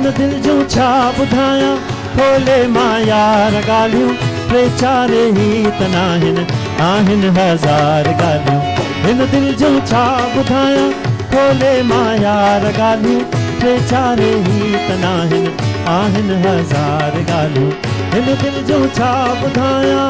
हिन दिल जूं छा ॿुधायां खोले मां यार ॻाल्हियूं टे चार ई त नाहिनि आहिनि हज़ार ॻाल्हियूं हिन दिल जूं छा ॿुधायां खोले मां यार ॻाल्हियूं टे चार ई त नाहिनि आहिनि हज़ार ॻाल्हियूं हिन दिल जूं छा ॿुधायां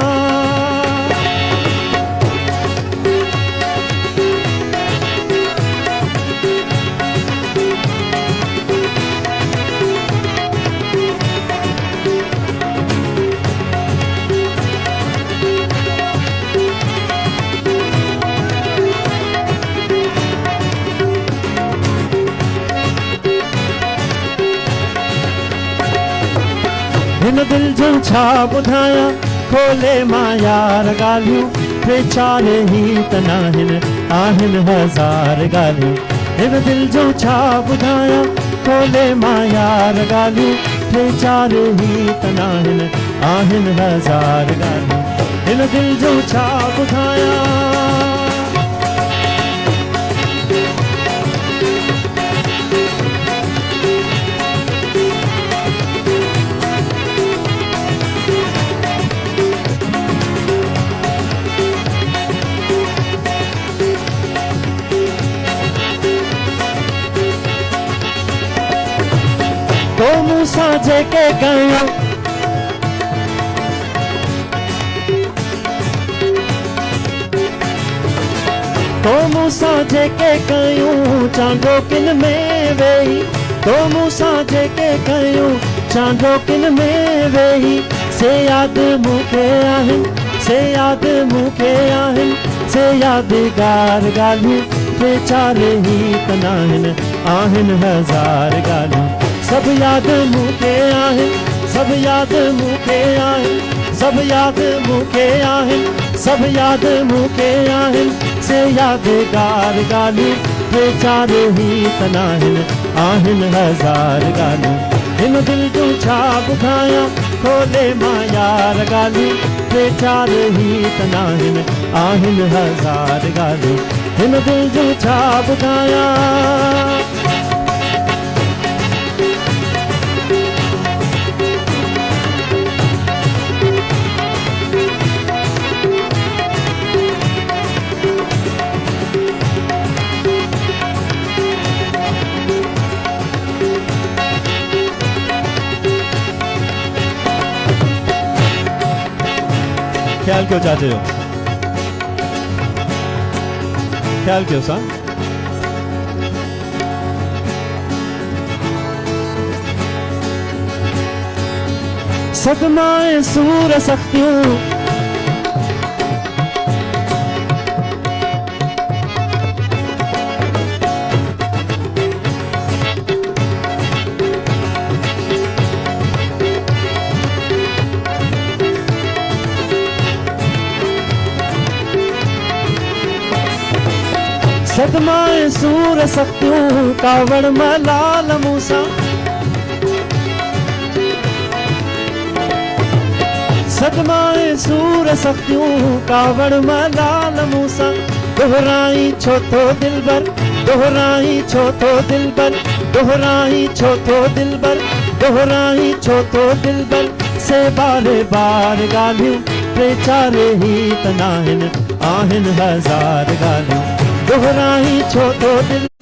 हिन दिल जूं छा ॿुधायां खोले मां यार ॻाल्हियूं टे चार ई त नाहिनि आहिनि हज़ार ॻाल्हियूं हिन दिल जूं छा ॿुधायां खोले मां यार ॻाल्हियूं टे चार ई त नाहिनि आहिनि हज़ार ॻाल्हियूं हिन दिल जूं छा ॿुधायां तो मूंसां जेके कयूं तो मूंसां जेके कयूं चांडोकिन में वेही तो मूंसां जेके कयूं चांडोकिन में वेही से यादि मूंखे आहिनि से यादि मूंखे आहिनि से यादगार ॻाल्हियूं टे चार ई त नाहिनि आहिनि हज़ार ॻाल्हियूं सब याद मूंखे आहिनि सब याद मूंखे आहिनि सब याद मूंखे आहिनि सब याद मूंखे आहिनि से यादगार ॻाल्हियूं टे चार ई त नाहिनि आहिनि हज़ार ॻाल्हियूं हिन दिल जूं छा ॿुधायां खोले मां यार ॻाल्हियूं टे चार ई त नाहिनि आहिनि हज़ार ॻाल्हियूं हिन दिल जूं छा ॿुधायां ख्याल क्यों चाहते हो ख्याल क्यों सा सदमाए सूर सख्तियों सदमाए सूर सख्तियों कावड़ मलाल मूसा सदमाए सूर सख्तियों कावड़ मलाल मूसा दोहराई छो तो दिलबर दोहराई छो तो दिलबर दोहराई छो तो दिलबर दोहराई छो तो दिलबर से बारे बार ॻाल्हियूं टे चार ई त नाहिनि आहिनि हज़ार ॻाल्हियूं दोहराई छो तो दिल